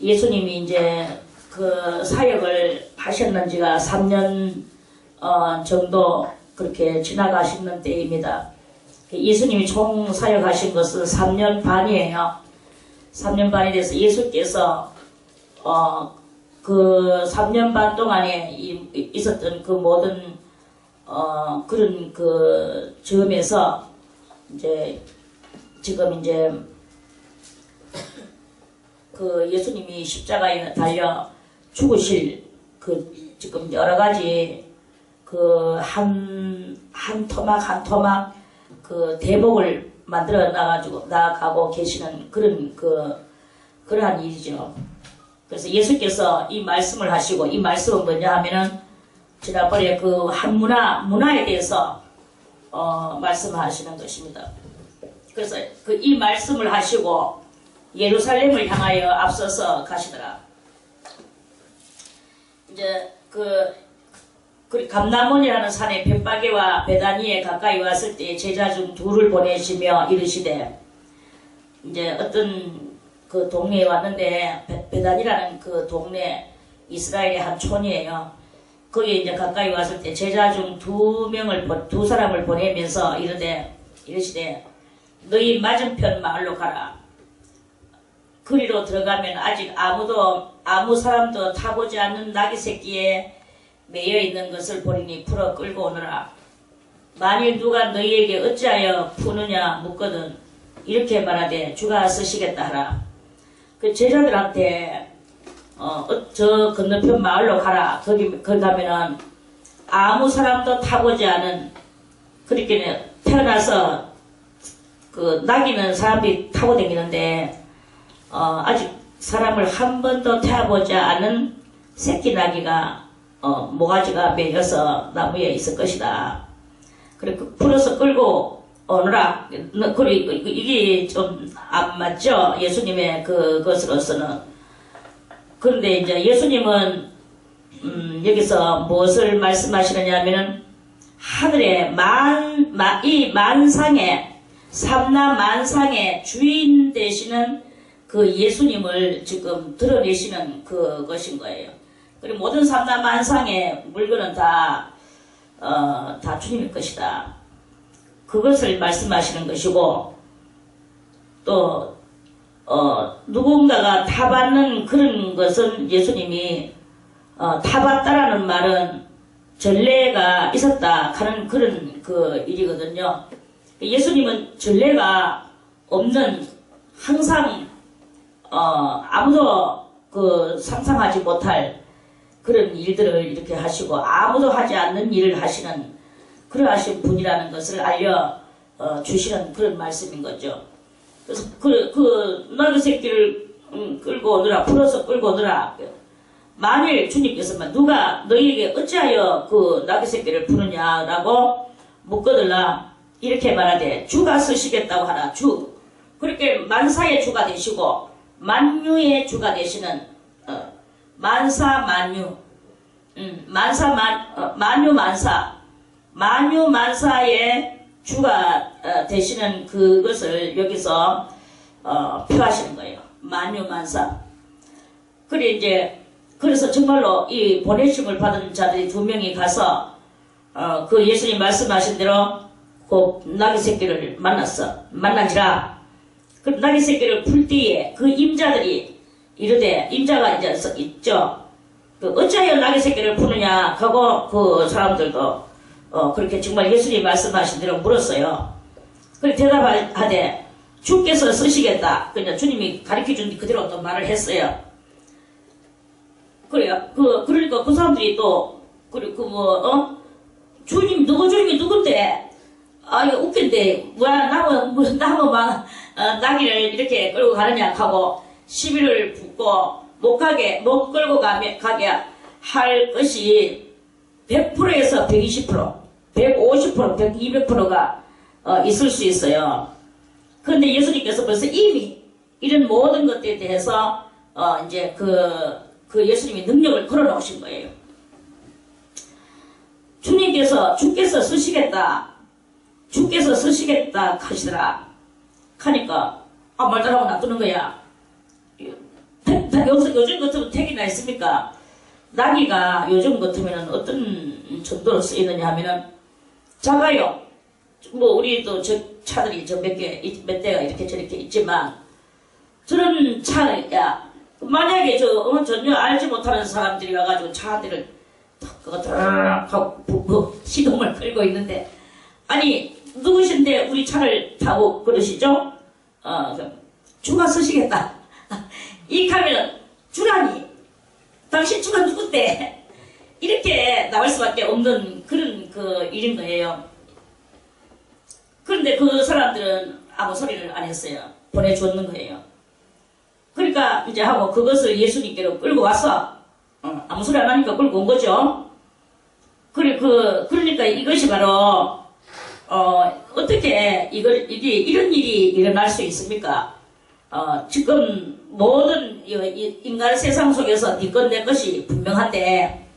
예수님이 이제 그 사역을 하셨는지가 3년 정도 그렇게 지나가시는 때입니다. 예수님이 총 사역하신 것은 3년 반이에요. 3년 반이 돼서 예수께서 그 3년 반 동안에 있었던 그 모든 그런 그 점에서 이제 지금 이제 그 예수님이 십자가에 달려 죽으실 그 지금 여러 가지 그 한 토막 한 토막 그 대목을 만들어 나가고 계시는 그런 그러한 일이죠. 그래서 예수께서 이 말씀을 하시고, 이 말씀은 뭐냐 하면은 지난번에 그 한 문화에 대해서 말씀하시는 것입니다. 그래서 이 말씀을 하시고 예루살렘을 향하여 앞서서 가시더라. 이제 그 감람몬이라는 산에 벳바게와 베다니에 가까이 왔을 때 제자 중 둘을 보내시며 이르시되, 이제 어떤 그 동네에 왔는데 베다니라는 그 동네 이스라엘의 한 촌이에요. 거기에 이제 가까이 왔을 때 제자 중 두 사람을 보내면서 이르시되 너희 맞은편 마을로 가라. 그리로 들어가면 아직 아무 사람도 타보지 않는 나귀 새끼에 매여 있는 것을 보리니 풀어 끌고 오너라. 만일 누가 너희에게 어찌하여 푸느냐 묻거든 이렇게 말하되 주가 쓰시겠다 하라. 그 제자들한테 저 건너편 마을로 가라. 거기 가면은 아무 사람도 타보지 않은, 그렇게 태어나서 그 나귀는 사람들이 타고 다니는데 아직 사람을 한 번도 태워보지 않은 새끼 나귀가 모가지가 매여서 나무에 있을 것이다. 그래 풀어서 끌고 오너라. 이게 좀 안 맞죠? 예수님의 그것으로서는. 그런데 이제 예수님은 여기서 무엇을 말씀하시느냐 하면은 하늘의 이 만상의 삼라 만상의 주인 되시는 그 예수님을 지금 드러내시는 그것인 거예요. 그리고 모든 삼라 만상의 물건은 다 주님의 것이다. 그것을 말씀하시는 것이고, 또 누군가가 타받는 그런 것은 예수님이 타받다라는 말은 전례가 있었다 하는 그런 그 일이거든요. 예수님은 전례가 없는, 항상 아무도 그 상상하지 못할 그런 일들을 이렇게 하시고 아무도 하지 않는 일을 하시는 그러하신 분이라는 것을 알려 주시는 그런 말씀인 거죠. 그래서 그 나귀 새끼를 끌고 오느라, 풀어서 끌고 오느라. 만일 주님께서 누가 너희에게 어찌하여 그 나귀 새끼를 푸느냐라고 묻거들라 이렇게 말하되 주가 쓰시겠다고 하라. 주. 그렇게 만사의 주가 되시고 만유의 주가 되시는 만사 만유, 만유 만사의 주가 되시는 그것을 여기서 표하시는 거예요. 만유 만사. 그래서 정말로 이 보내심을 받은 자들이 2명이 가서 그 예수님 말씀하신 대로 그 나귀 새끼를 만난지라. 그 나귀 새끼를 풀 때에 그 임자들이 이르되, 임자가 이제 있죠. 어찌하여 나귀 새끼를 푸느냐 하고 그 사람들도 그렇게 정말 예수님 말씀하신 대로 물었어요. 그래 대답하되 주께서 쓰시겠다. 그냥 주님이 가르쳐준 그대로 또 말을 했어요. 그래요. 그러니까 그 사람들이 또 주님이 누군데? 아 이거 웃긴데 나무 나귀를 이렇게 끌고 가느냐 하고 시비를 붙고 못 끌고 가게 할 것이 100%에서 120%, 150%, 200%가 있을 수 있어요. 그런데 예수님께서 벌써 이미 이런 모든 것들에 대해서 이제 그 예수님이 능력을 걸어놓으신 거예요. 주께서 쓰시겠다 하시더라. 하니까 말다라고 놔두는 거야. 요즘 같으면 택이나 있습니까? 나귀가 요즘 같으면 어떤 정도로 쓰이느냐 하면은 작아요. 뭐 우리도 저 차들이 몇 대가 이렇게 저렇게 있지만 저런 차야 만약에 전혀 알지 못하는 사람들이 와가지고 차 한 대를 탁 하고 시동을 걸고 있는데 아니 누구신데 우리 차를 타고 그러시죠? 주가 쓰시겠다. 이 가면은 주라니 당신 주가 누군데 이렇게 나올 수밖에 없는 그런 일인 거예요. 그런데 그 사람들은 아무 소리를 안 했어요. 보내주었는 거예요. 그러니까 이제 하고 그것을 예수님께로 끌고 와서 아무 소리 안 하니까 끌고 온 거죠. 그러니까 이것이 바로 어떻게 이게 이런 일이 일어날 수 있습니까? 지금 모든 인간 세상 속에서 네 것 내 것이 분명한데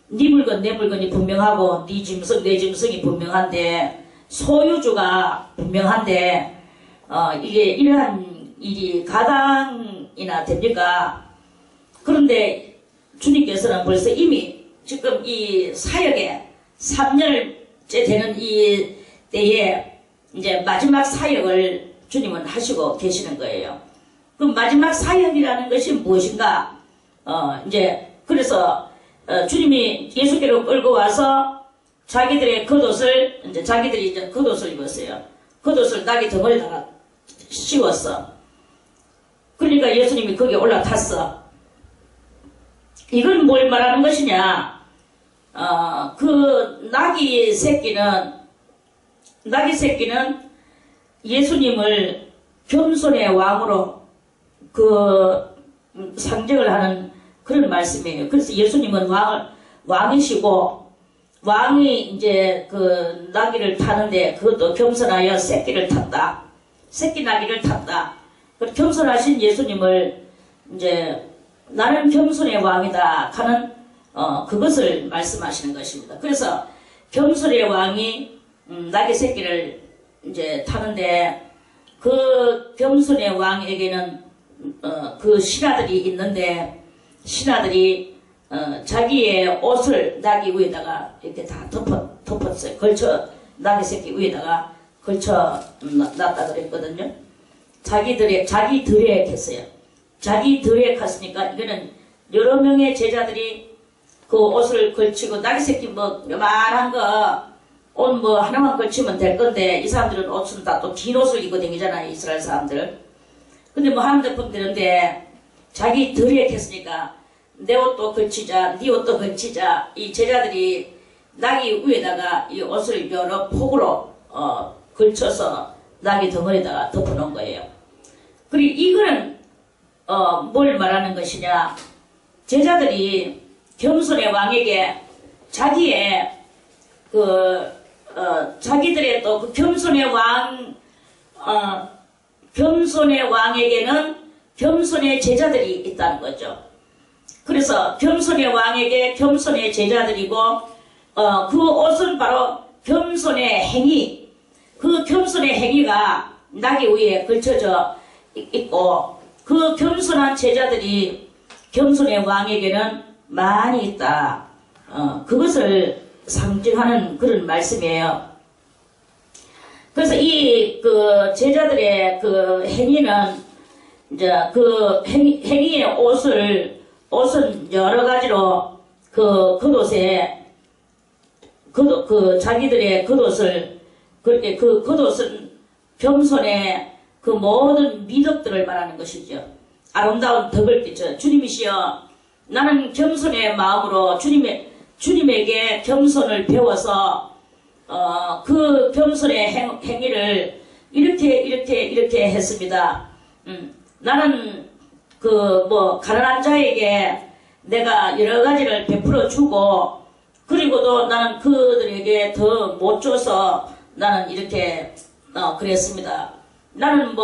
네 물건 내 물건이 분명하고 네 짐승 내 짐승이 분명한데 소유주가 분명한데 이게 이러한 일이 가당이나 됩니까? 그런데 주님께서는 벌써 이미 지금 이 사역에 3년째 되는 이 때에 이제 마지막 사역을 주님은 하시고 계시는 거예요. 그럼 마지막 사역이라는 것이 무엇인가? 이제 그래서 주님이 예수께로 끌고 와서 자기들의 겉옷을 자기들이 이제 겉옷을 입었어요. 겉옷을 나귀 덩어리다가 씌웠어. 그러니까 예수님이 거기에 올라탔어. 이건 뭘 말하는 것이냐? 그 나귀 새끼는 예수님을 겸손의 왕으로 상징을 하는 그런 말씀이에요. 그래서 예수님은 왕이시고 왕이 이제 그 나귀를 타는데 그것도 겸손하여 새끼를 탔다. 새끼 나귀를 탔다. 겸손하신 예수님을 이제 나는 겸손의 왕이다 하는 그것을 말씀하시는 것입니다. 그래서 겸손의 왕이 나귀 새끼를 이제 타는데 그 겸손의 왕에게는 그 신하들이 있는데 신하들이 자기의 옷을 나귀 위에다가 이렇게 다 덮었어요. 나귀 새끼 위에다가 걸쳐 놨다 그랬거든요. 자기 들에 했어요. 자기 들에 갔으니까 이거는 여러 명의 제자들이 그 옷을 걸치고 나귀 새끼 뭐 요만한 거 옷 뭐 하나만 걸치면 될 건데 이 사람들은 옷은 다 또 긴 옷을 입고 다니잖아요. 이스라엘 사람들. 근데 뭐 하는데 분들인데 자기 들에 했으니까 내 옷도 걸치자 네 옷도 걸치자 이 제자들이 나귀 위에다가 이 옷을 여러 폭으로 걸쳐서 나귀 덩어리에다가 덮어놓은 거예요. 그리고 이거는 뭘 말하는 것이냐? 제자들이 겸손의 왕에게 자기의 자기들의 또 그 겸손의 왕에게는 겸손의 제자들이 있다는 거죠. 그래서 겸손의 왕에게 겸손의 제자들이고 그 옷은 바로 겸손의 행위, 그 겸손의 행위가 나귀 위에 걸쳐져 있고 그 겸손한 제자들이 겸손의 왕에게는 많이 있다. 그것을 상징하는 그런 말씀이에요. 그래서 그 제자들의 그 행위는 이제 그 행위의 옷은 여러 가지로 그 겉옷에 자기들의 겉옷을 그렇게 그 겉옷은 겸손의 그 모든 미덕들을 말하는 것이죠. 아름다운 덕을 끼쳐 주님이시여 나는 겸손의 마음으로 주님에게 겸손을 배워서 그 겸손의 행위를 이렇게 했습니다. 나는 가난한 자에게 내가 여러 가지를 베풀어 주고 그리고도 나는 그들에게 더 못 줘서 나는 이렇게 그랬습니다. 나는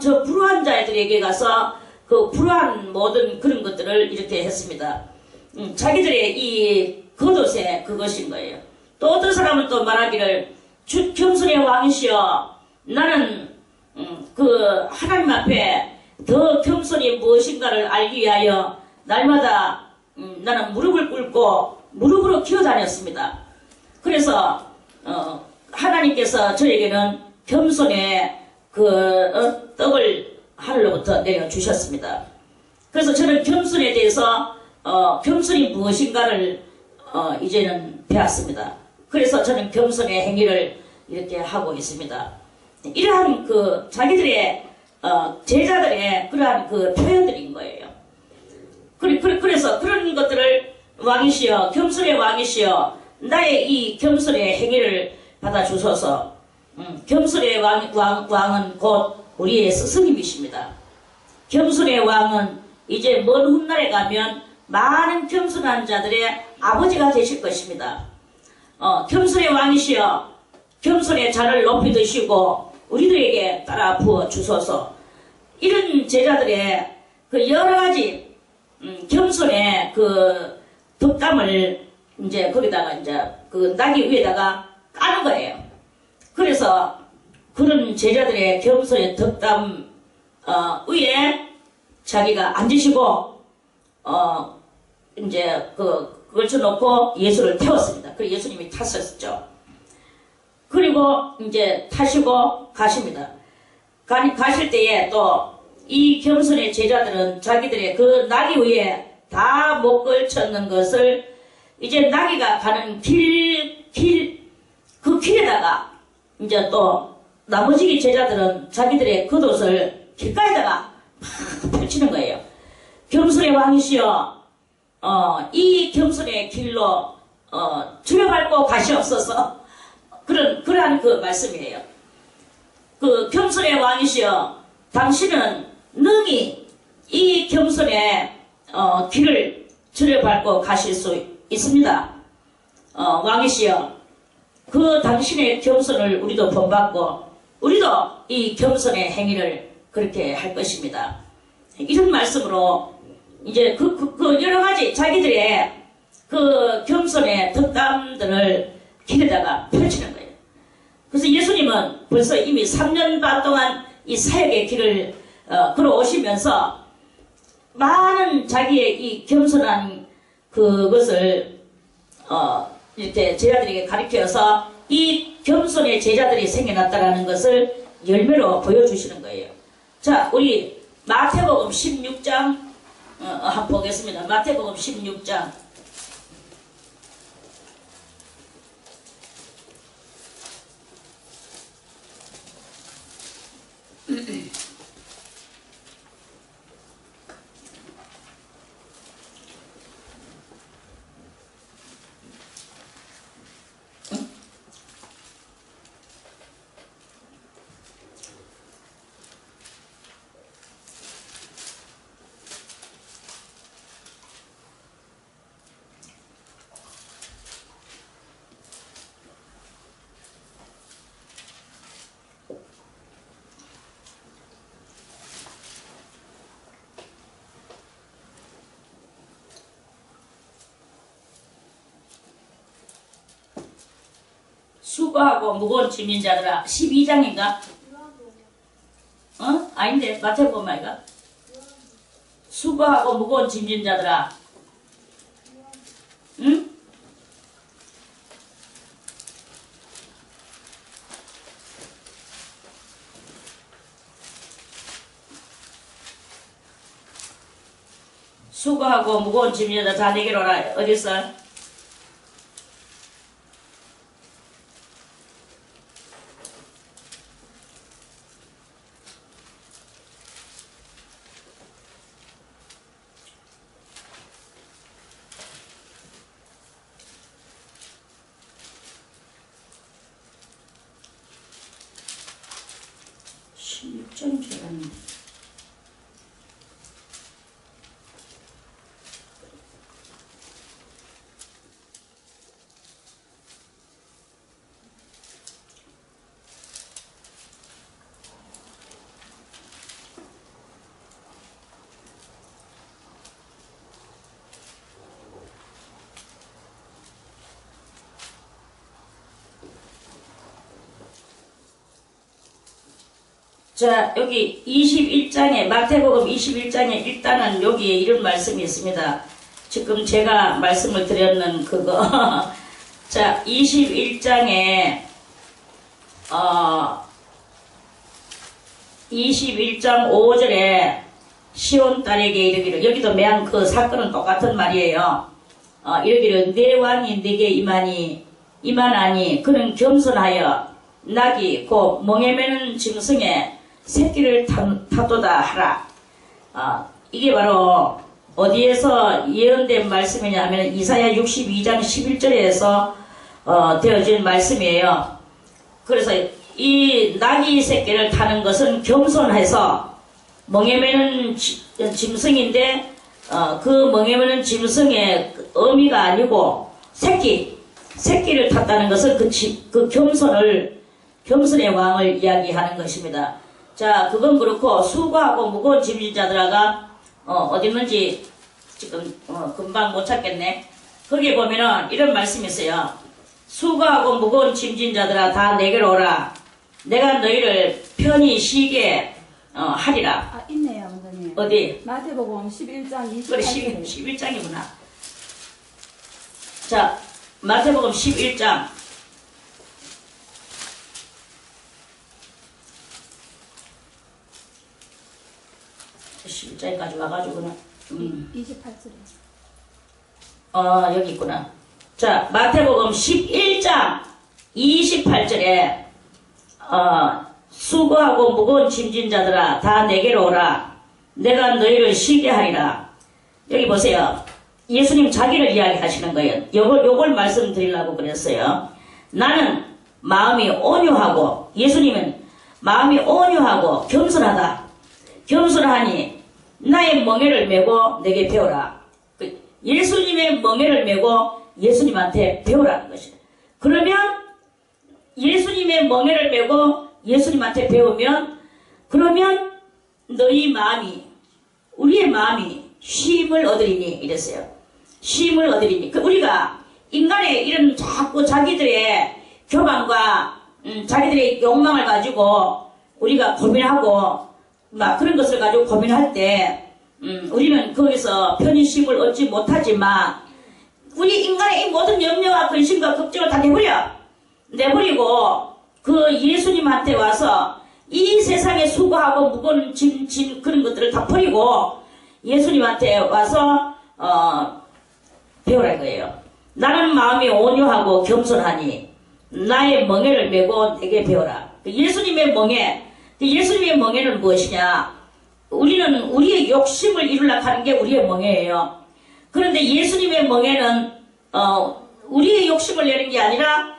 저 불우한 자들에게 가서 그 불우한 모든 그런 것들을 이렇게 했습니다. 자기들의 이 겉옷에 그것인 거예요. 또 어떤 사람은 또 말하기를 겸손의 왕이시여 나는 그 하나님 앞에 더 겸손이 무엇인가를 알기 위하여 날마다 나는 무릎을 꿇고 무릎으로 기어다녔습니다. 그래서 하나님께서 저에게는 겸손의 떡을 하늘로부터 내려주셨습니다. 그래서 저는 겸손에 대해서 겸손이 무엇인가를 이제는 배웠습니다. 그래서 저는 겸손의 행위를 이렇게 하고 있습니다. 이러한 자기들의 제자들의 그러한 표현들인 거예요. 그래서 그런 것들을 왕이시여, 겸손의 왕이시여, 나의 이 겸손의 행위를 받아주소서. 겸손의 왕은 곧 우리의 스승님이십니다. 겸손의 왕은 이제 먼 훗날에 가면 많은 겸손한 자들의 아버지가 되실 것입니다. 겸손의 왕이시여, 겸손의 잔을 높이 드시고 우리들에게 따라 부어 주소서. 이런 제자들의 여러 가지 겸손의 덕담을 이제 거기다가 이제 나귀 위에다가 까는 거예요. 그래서 그런 제자들의 겸손의 덕담 위에 자기가 앉으시고 이제 그걸 쳐놓고 예수를 태웠습니다. 그리고 예수님이 탔었죠. 그리고 이제 타시고 가십니다. 가실 때에 또 이 겸손의 제자들은 자기들의 나귀 위에 다 못 걸쳤는 것을 이제 나귀가 가는 그 길에다가 이제 또 나머지 제자들은 자기들의 겉옷을 길가에다가 막 펼치는 거예요. 겸손의 왕이시여, 이 겸손의 길로 들어밟고 가시옵소서. 그러한 말씀이에요. 겸손의 왕이시여, 당신은 능히 이 겸손의 길을 들여밟고 가실 수 있습니다. 왕이시여, 당신의 겸손을 우리도 본받고 우리도 이 겸손의 행위를 그렇게 할 것입니다. 이런 말씀으로 이제 여러 가지 자기들의 겸손의 덕담들을 길에다가 펼치는 거예요. 그래서 예수님은 벌써 이미 3년 반 동안 이 사역의 길을 걸어오시면서 많은 자기의 이 겸손한 그것을 이렇게 제자들에게 가르쳐서 이 겸손의 제자들이 생겨났다는 것을 열매로 보여주시는 거예요. 자, 우리 마태복음 16장 한번 보겠습니다. 마태복음 16장. 수고하고 무거운 짐진 자들아. 12장인가? 아닌데 마태복음 아이가? 수고하고 무거운 짐진 자들아. 응? 수고하고 무거운 짐진 자들 다 내게로 오라. 어딨어? 좀 줄었네. 자, 여기 21장에, 마태복음 21장에 일단은 여기에 이런 말씀이 있습니다. 지금 제가 말씀을 드렸는 그거. 자, 21장에, 21장 5절에 시온 딸에게 이르기를, 여기도 매한 그 사건은 똑같은 말이에요. 이르기를, 내 왕이 네게 이만하니 그는 겸손하여 낙이 곧 멍에 매는 짐승의 새끼를 타도다 하라. 이게 바로 어디에서 예언된 말씀이냐면 이사야 62장 11절에서 되어진 말씀이에요. 그래서 이 낙이 새끼를 타는 것은 겸손해서 멍에 매는 짐승인데 그 멍에 매는 짐승의 의미가 아니고 새끼를 탔다는 것은 그 겸손의 왕을 이야기하는 것입니다. 자, 그건 그렇고 수고하고 무거운 짐진 자들아가 어디 있는지 지금 금방 못 찾겠네. 거기에 보면은 이런 말씀이 있어요. 수고하고 무거운 짐진 자들아 다 내게로 오라. 내가 너희를 편히 쉬게 하리라. 있네요, 원장님. 어디? 마태복음 11장 28절. 그래, 11장이구나. 자, 마태복음 11장. 11장까지 와가지고는 28절에. 여기 있구나. 자, 마태복음 11장 28절에 수고하고 무거운 짐진 자들아 다 내게로 오라. 내가 너희를 쉬게 하리라. 여기 보세요. 예수님 자기를 이야기하시는 거예요. 요걸 말씀드리려고 그랬어요. 나는 마음이 온유하고, 예수님은 마음이 온유하고 겸손하다. 겸손하니 나의 멍에를 메고 내게 배우라. 예수님의 멍에를 메고 예수님한테 배우라는 것이에요. 그러면 예수님의 멍에를 메고 예수님한테 배우면, 그러면 너희 마음이, 우리의 마음이 쉼을 얻으리니 이랬어요. 쉼을 얻으리니. 우리가 인간의 이런 자꾸 자기들의 교만과 자기들의 욕망을 가지고 우리가 고민하고 막 그런 것을 가지고 고민할 때 우리는 거기서 편히 쉼을 얻지 못하지만, 우리 인간의 이 모든 염려와 근심과 걱정을 다 내버리고 그 예수님한테 와서 이 세상에 수고하고 무거운 짐 그런 것들을 다 버리고 예수님한테 와서 배우라 거예요. 나는 마음이 온유하고 겸손하니 나의 멍에를 메고 내게 배우라. 예수님의 멍에는 무엇이냐? 우리는 우리의 욕심을 이루려고 하는 게 우리의 멍에예요. 그런데 예수님의 멍에는 우리의 욕심을 내는 게 아니라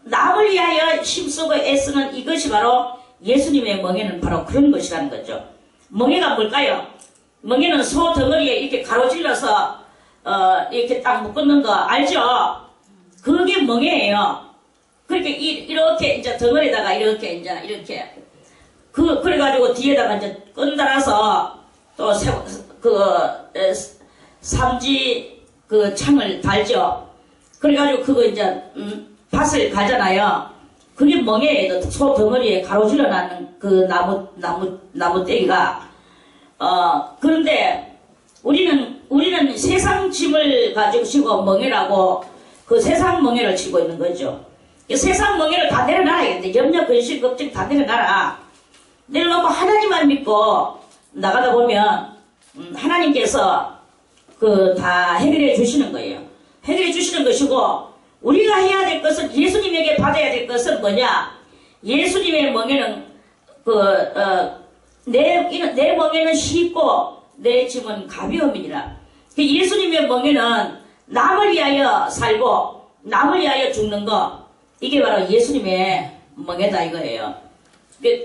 남을 위하여 힘쓰고 애쓰는 이것이 바로 예수님의 멍에는 바로 그런 것이라는 거죠. 멍에가 뭘까요? 멍에는 소 덩어리에 이렇게 가로질러서 이렇게 딱 묶는 거 알죠? 그게 멍에예요. 그렇게 이렇게 이제 덩어리에다가 이렇게 그래가지고 뒤에다가 이제 끈 달아서 또 삼지 그 창을 달죠. 그래가지고 그거 이제 밭을 가잖아요. 그게 멍에예요. 소 덩어리에 가로질러 놨는 그 나무 떼기가. 그런데 우리는 세상 짐을 가지고 치고 멍에라고 그 세상 멍에를 치고 있는 거죠. 세상 멍에를 다 내려놔야겠는데, 염려, 근심, 걱정 다 내려놔라. 내려놓고 하나님만 믿고 나가다 보면 하나님께서 그 다 해결해 주시는 거예요. 해결해 주시는 것이고, 우리가 해야 될 것은, 예수님에게 받아야 될 것은 뭐냐? 예수님의 멍에는 내 멍에는 쉽고 내 짐은 가벼움이니라. 예수님의 멍에는 남을 위하여 살고 남을 위하여 죽는 거, 이게 바로 예수님의 멍에다 이거예요.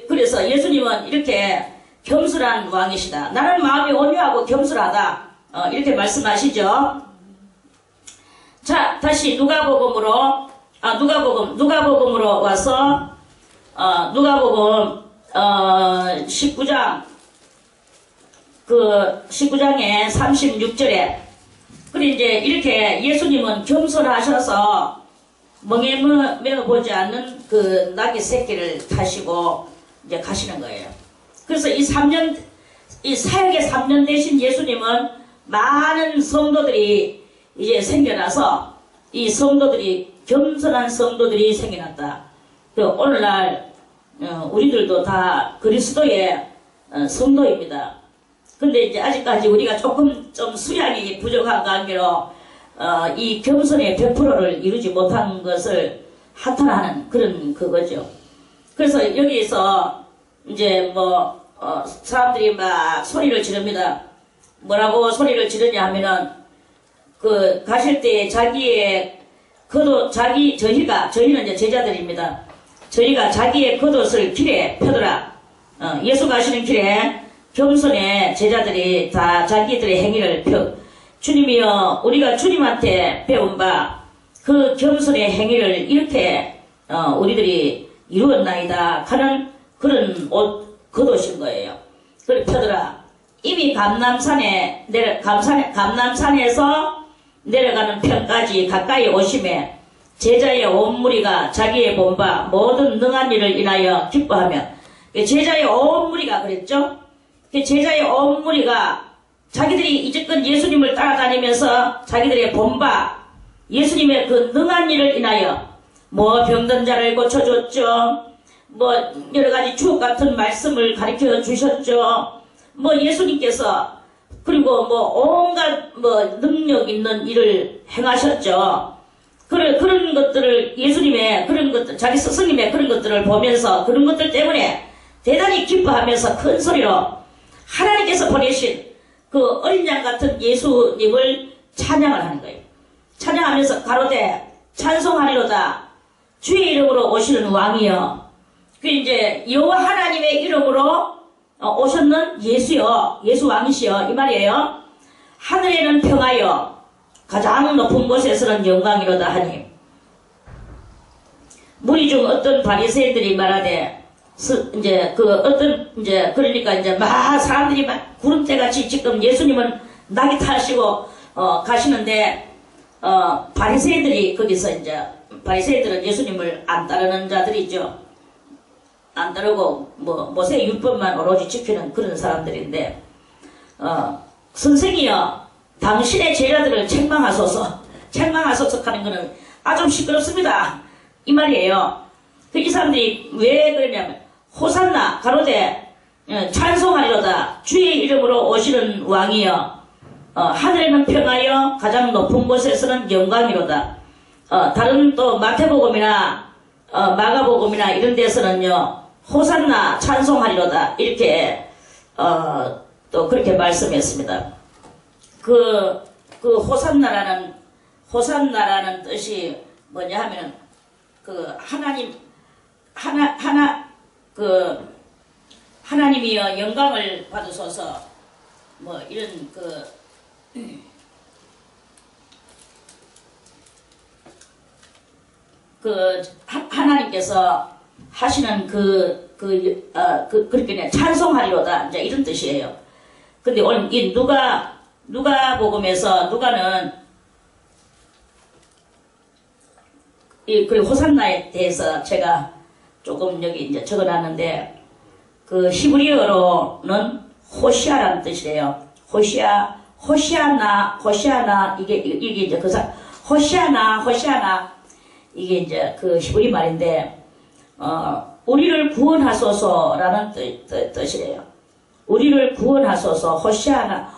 그래서 예수님은 이렇게 겸손한 왕이시다. 나는 마음이 온유하고 겸손하다. 이렇게 말씀하시죠. 자, 다시 누가복음으로 와서 누가복음 19장 19장에 36절에 그래 이제 이렇게 예수님은 겸손하셔서 멍에 매어 보지 않는 그 낙의 새끼를 타시고 이제 가시는 거예요. 그래서 이 사역의 3년 되신 예수님은 많은 성도들이 이제 생겨나서 이 성도들이 겸손한 성도들이 생겨났다. 오늘날 우리들도 다 그리스도의 성도입니다. 근데 이제 아직까지 우리가 조금 좀 수량이 부족한 관계로 이 겸손의 100%를 이루지 못한 것을 한탄하는 그런 그거죠. 그래서 여기서 이제 사람들이 막 소리를 지릅니다. 뭐라고 소리를 지르냐 하면은 가실 때 자기의 저희는 이제 제자들입니다. 저희가 자기의 겉옷을 길에 펴더라. 예수 가시는 길에 겸손의 제자들이 다 자기들의 행위를 주님이여 우리가 주님한테 배운 바 그 겸손의 행위를 이렇게 우리들이 이루었나이다 하는 그런 겉옷인 거예요. 그걸 펴더라. 이미 감남산에서 내려가는 편까지 가까이 오심에 제자의 온 무리가 자기의 본바 모든 능한 일을 인하여 기뻐하며 제자의 온 무리가 그랬죠. 제자의 온 무리가 자기들이 이제껏 예수님을 따라다니면서 자기들의 본바 예수님의 그 능한 일을 인하여 병든 자를 고쳐줬죠. 여러가지 주옥 같은 말씀을 가르쳐 주셨죠. 예수님께서 그리고 온갖 능력 있는 일을 행하셨죠. 그런 것들을 예수님의 그런 것들, 자기 스승님의 그런 것들을 보면서 그런 것들 때문에 대단히 기뻐하면서 큰 소리로 하나님께서 보내신 그 어린 양 같은 예수님을 찬양을 하는 거예요. 찬양하면서 가로되 찬송하리로다. 주의 이름으로 오시는 왕이여. 이제 여호와 하나님의 이름으로 오셨는 예수여, 예수 왕이시여 이 말이에요. 하늘에는 평하여 가장 높은 곳에서는 영광이로다 하니 무리 중 어떤 바리새인들이 말하되 그러니까 막 사람들이 막 구름대같이 지금 예수님은 낙이 타시고 가시는데 바리새인들이 거기서 바리새인들은 예수님을 안 따르는 자들이죠. 안 따르고 모세 율법만 오로지 지키는 그런 사람들인데 선생이여 당신의 제자들을 책망하소서 하는 것은 아주 시끄럽습니다 이 말이에요. 이 사람들이 왜 그러냐면 호산나 가로되 찬송하리로다. 주의 이름으로 오시는 왕이여 하늘에는 평하여 가장 높은 곳에서는 영광이로다. 다른 또 마태복음이나 마가복음이나 이런 데서는요 호산나 찬송하리로다 이렇게 또 그렇게 말씀했습니다. 그 호산나라는 뜻이 뭐냐 하면은 하나님이여 영광을 받으소서 이런 하나님께서 하시는 그렇게 찬송하리로다 이제 이런 뜻이에요. 근데 오늘 이 누가복음에서 누가는 그 호산나에 대해서 제가 조금 여기 이제 적어놨는데 그 히브리어로는 호시아라는 뜻이래요. 호시아나 이게 이제 호시아나 이게 이제 그 히브리 말인데 우리를 구원하소서라는 뜻이래요. 우리를 구원하소서 호시아나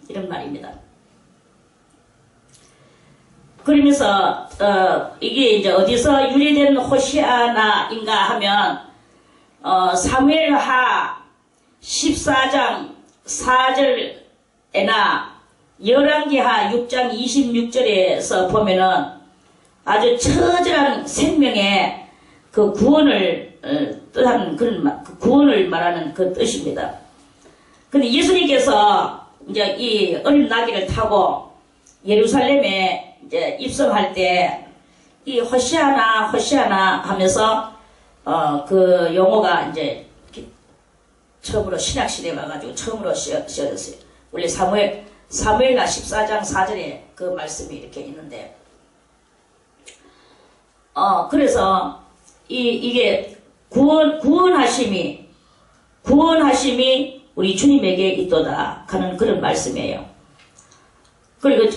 이런 말입니다. 그러면서 이게 이제 어디서 유래된 호시아나인가 하면 사무엘하 14장 4절에나 열왕기하 6장 26절에서 보면은 아주 처절한 생명의 그 구원을 뜻하는 그런 구원을 말하는 그 뜻입니다. 근데 예수님께서 이제 이 어린 나귀를 타고 예루살렘에 이제 입성할 때 이 호시아나 하면서 그 용어가 이제 처음으로 신약시대에 와가지고 처음으로 쓰여졌어요. 원래 사무엘하 14장 4절에 그 말씀이 이렇게 있는데 그래서 이게 구원하심이 우리 주님에게 있도다 하는 그런 말씀이에요. 그리고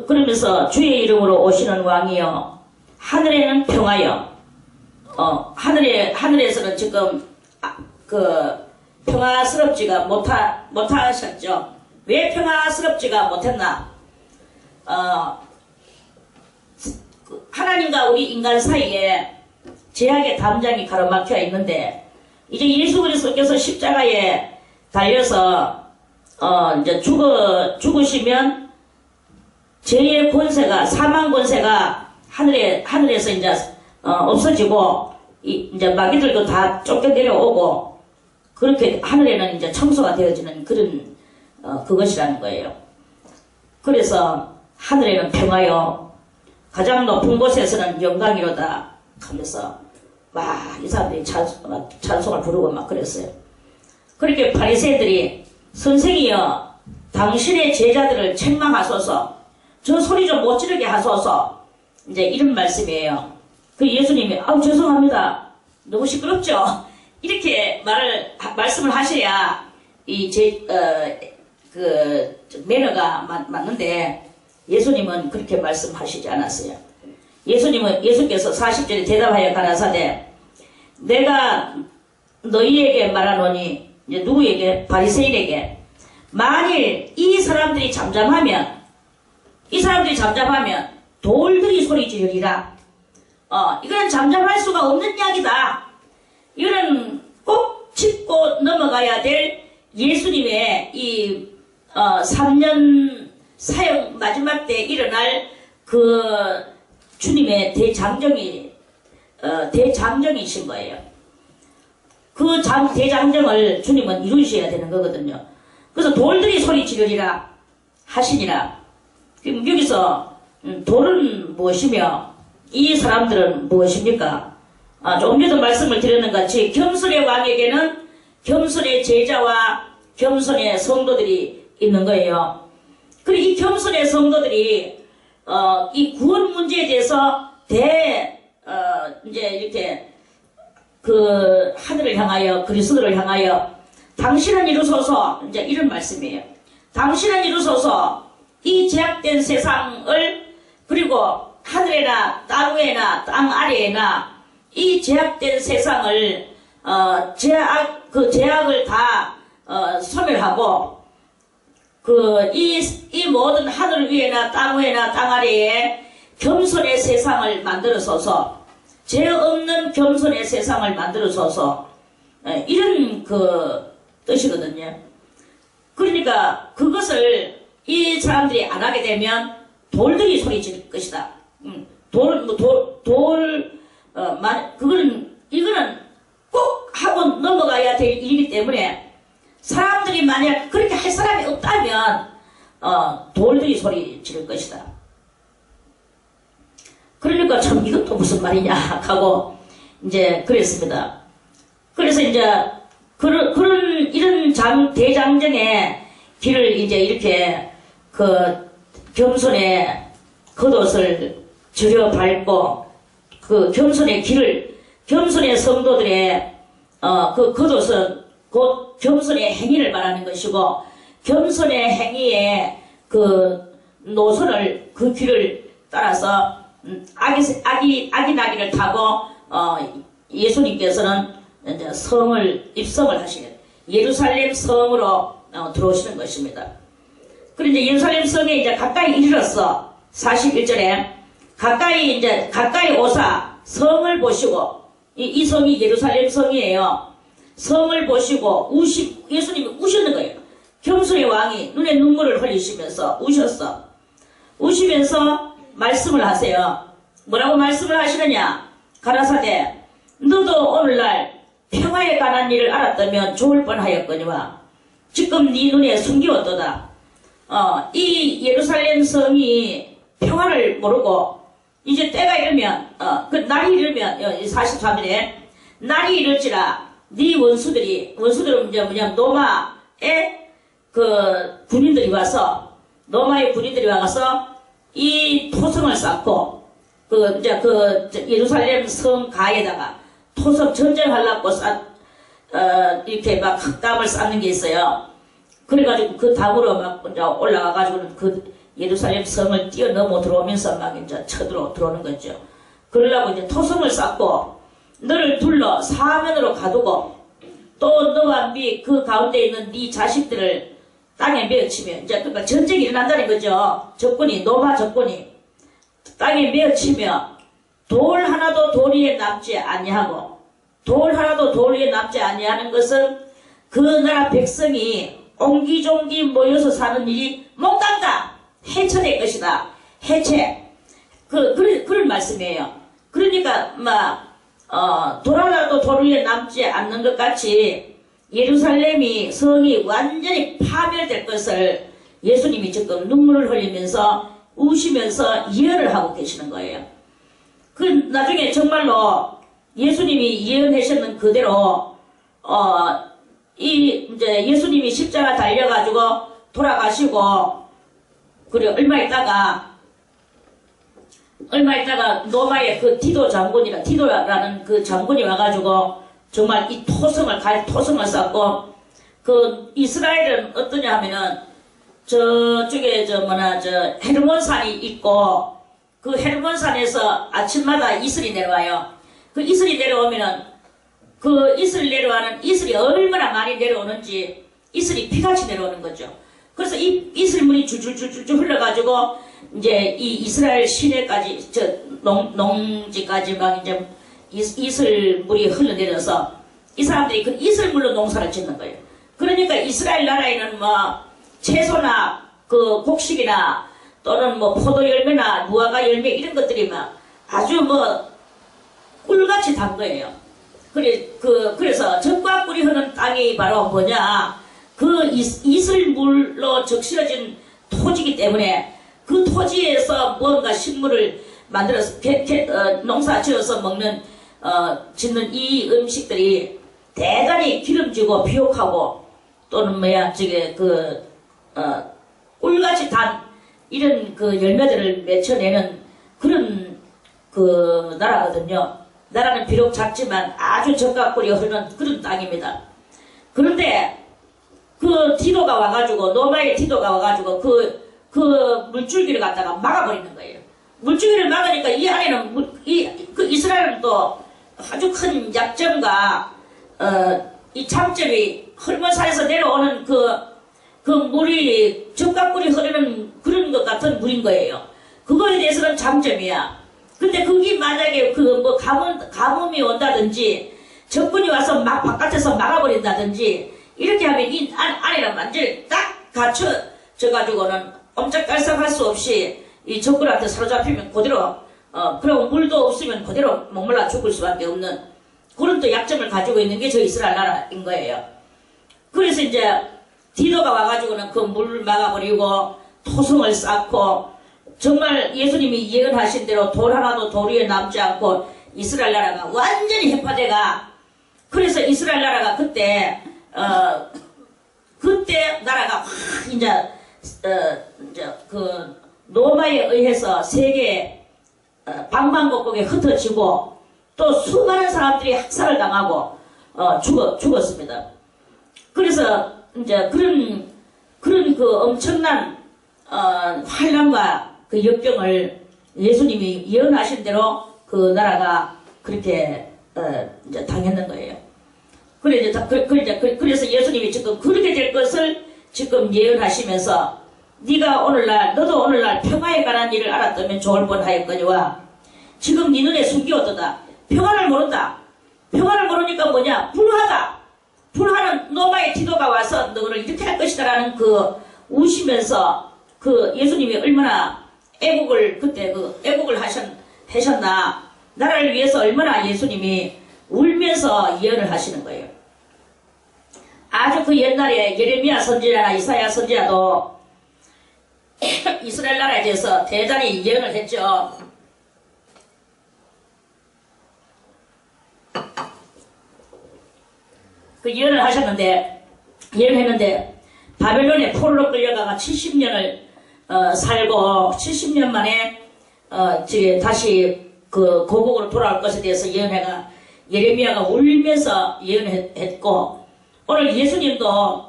그러면서 주의 이름으로 오시는 왕이여 하늘에는 평하여 하늘에서는 지금 평화스럽지가 못하셨죠. 왜 평화스럽지가 못했나? 하나님과 우리 인간 사이에 죄악의 담장이 가로막혀 있는데 이제 예수 그리스도께서 십자가에 달려서 이제 죽으시면 죄의 권세가 사망 권세가 하늘에서 이제 없어지고 이제 마귀들도 다 쫓겨 내려오고 그렇게 하늘에는 이제 청소가 되어지는 그런 그것이라는 거예요. 그래서 하늘에는 평화요 가장 높은 곳에서는 영광이로다 하면서 막 이 사람들이 찬송을 부르고 막 그랬어요. 그렇게 바리새인들이 선생이여 당신의 제자들을 책망하소서 저 소리 좀 못 지르게 하소서 이제 이런 말씀이에요. 그 예수님이 죄송합니다 너무 시끄럽죠 이렇게 말씀을 하셔야 매너가 맞는데 예수님은 그렇게 말씀하시지 않았어요. 예수께서 40절에 대답하여 가라사대 내가 너희에게 말하노니 이제 누구에게? 바리새인에게 만일 이 사람들이 잠잠하면 돌들이 소리 지르리라. 이거는 잠잠할 수가 없는 이야기다. 이거는 꼭 짚고 넘어가야 될 예수님의 이 3년 사역 마지막 때 일어날 그 주님의 대장정이신 거예요. 그 대장정을 주님은 이루셔야 되는 거거든요. 그래서 돌들이 소리 지르리라 하시니라. 그럼 여기서 돌은 무엇이며 이 사람들은 무엇입니까? 조금 전에도 말씀을 드렸는 것 같이 겸손의 왕에게는 겸손의 제자와 겸손의 성도들이 있는 거예요. 그리고 이 겸손의 성도들이 이 구원 문제에 대해서 이제 이렇게 하늘을 향하여 그리스도를 향하여 당신은 이루소서 이제 이런 말씀이에요. 당신은 이루소서 이 제약된 세상을 그리고 하늘에나 땅 위에나 땅 아래에나 이 제약된 세상을 제약을 다 소멸하고 이 모든 하늘 위에나 땅 위에나 땅 아래에 겸손의 세상을 만들어서서 죄 없는 겸손의 세상을 만들어서서 이런 뜻이거든요. 그러니까 그것을 이 사람들이 안 하게 되면 돌들이 소리 지를 것이다. 이거는 꼭 하고 넘어가야 될 일이기 때문에 사람들이 만약 그렇게 할 사람이 없다면 돌들이 소리 지를 것이다. 그러니까 참 이것도 무슨 말이냐 하고 이제 그랬습니다. 그래서 이제 이런 대장정의 길을 이제 이렇게 겸손의 겉옷을 들여 밟고 겸손의 성도들의 겉옷은 곧 겸손의 행위를 말하는 것이고 겸손의 행위의 노선을 길을 따라서 아기 나귀를 타고 예수님께서는 이제 입성을 하시는 예루살렘 성으로 들어오시는 것입니다. 그리고 이제 예루살렘 성에 이제 가까이 이르렀어. 41절에 가까이 오사 성을 보시고 이 성이 예루살렘 성이에요. 성을 보시고 예수님이 우시는 거예요. 겸손의 왕이 눈에 눈물을 흘리시면서 우시면서 말씀을 하세요. 뭐라고 말씀을 하시느냐? 가라사대 너도 오늘날 평화에 관한 일을 알았다면 좋을 뻔하였거니와 지금 네 눈에 숨기었도다. 이 예루살렘 성이 평화를 모르고 이제 때가 이르면 날이 이르면 43절에 날이 이를지라 네 원수들은 이제 노마의 노마의 군인들이 와서 이 토성을 쌓고 예루살렘 성 가에다가 토성 전쟁하려고 이렇게 막 흙담을 쌓는 게 있어요. 그래가지고 그 담으로 막 이제 올라가가지고 그 예루살렘 성을 뛰어넘어 들어오면서 막 이제 들어오는 거죠. 그러려고 이제 토성을 쌓고 너를 둘러 사면으로 가두고 또 너와 그 가운데 있는 네 자식들을 땅에 메어치며 이제 그러니까 전쟁이 일어난다는 거죠. 로마 적군이 땅에 메어치며 돌 하나도 돌 위에 남지 아니하고 돌 하나도 돌 위에 남지 아니하는 것은 그 나라 백성이 옹기종기 모여서 사는 일이 못간다. 해체될 것이다. 해체. 그런 말씀이에요. 그러니까 돌 하나도 돌 위에 남지 않는 것 같이 예루살렘이 성이 완전히 파멸될 것을 예수님이 지금 눈물을 흘리면서 우시면서 예언을 하고 계시는 거예요. 나중에 정말로 예수님이 예언하셨는 그대로 이제 예수님이 십자가 달려가지고 돌아가시고 그리고 얼마 있다가 로마의 그 티도라는 그 장군이 와가지고 정말 이 토성을 쌓고 그 이스라엘은 어떠냐 하면은 저쪽에 헤르몬산이 있고 그 헤르몬산에서 아침마다 이슬이 내려와요. 그 이슬이 내려오면은 그 이슬 내려와는 이슬이 얼마나 많이 내려오는지 이슬이 피같이 내려오는 거죠. 그래서 이 이슬물이 줄줄줄줄 흘러가지고 이제 이 이스라엘 시내까지 농지까지 막 이제 이슬물이 흘러내려서 이 사람들이 그 이슬물로 농사를 짓는 거예요. 그러니까 이스라엘 나라에는 채소나 그 곡식이나 또는 포도 열매나 무화과 열매 이런 것들이 아주 꿀같이 단 거예요. 그래서 젖과 꿀이 흐르는 땅이 바로 뭐냐? 그 이슬물로 적셔진 토지이기 때문에 그 토지에서 뭔가 식물을 만들어서 농사 지어서 짓는 이 음식들이 대단히 기름지고 비옥하고 또는 꿀같이 단 이런 그 열매들을 맺혀내는 그런 그 나라거든요. 나라는 비록 작지만 아주 젖과 꿀이 흐르는 그런 땅입니다. 그런데 그 티도가 와가지고 로마의 티도가 와가지고 그 물줄기를 갖다가 막아버리는 거예요. 물줄기를 막으니까 이 안에는 그 이스라엘은 또 아주 큰 약점과 이 장점이 헐몬산에서 내려오는 그 물이 젖과 꿀이 흐르는 그런 것 같은 물인 거예요. 그거에 대해서는 장점이야. 근데 그게 만약에 가뭄이 온다든지 적군이 와서 막 바깥에서 막아버린다든지 이렇게 하면 이 안에는 완전히 딱 갇혀져가지고는 옴짝달싹할 수 없이 이 적군한테 사로잡히면 그대로 그리고 물도 없으면 그대로 목말라 죽을 수밖에 없는 그런 또 약점을 가지고 있는 게 저 이스라엘 나라인 거예요. 그래서 이제 디도가 와가지고는 그 물을 막아버리고 토성을 쌓고 정말 예수님이 예언하신 대로 돌 하나도 돌 위에 남지 않고 이스라엘 나라가 완전히 해파돼가 그래서 이스라엘 나라가 그때 나라가 확 이제 그 로마에 의해서 세계 방방곡곡에 흩어지고 또 수많은 사람들이 학살을 당하고 죽었습니다. 그래서 이제 그런 그 엄청난 환란과 그 역경을 예수님이 예언하신 대로 그 나라가 그렇게 이제 당했는 거예요. 그래서 예수님이 지금 그렇게 될 것을 지금 예언하시면서 너도 오늘날 평화에 관한 일을 알았다면 좋을 뻔하였거니와 지금 네 눈에 숨기었도다. 평화를 모른다. 평화를 모르니까 뭐냐? 불화는 로마의 티도가 와서 너를 이렇게 할 것이다라는 우시면서 예수님이 얼마나 그때 애국을 하셨나 나라를 위해서 얼마나 예수님이 울면서 예언을 하시는 거예요. 아주 그 옛날에 예레미야 선지자나 이사야 선지자도 이스라엘 나라에 대해서 대단히 예언을 했죠. 그 예언했는데 바벨론에 포로로 끌려가가 70년을 살고 70년 만에 저기 다시 그 고국으로 돌아올 것에 대해서 예언해가 예레미야가 울면서 예언했고 오늘 예수님도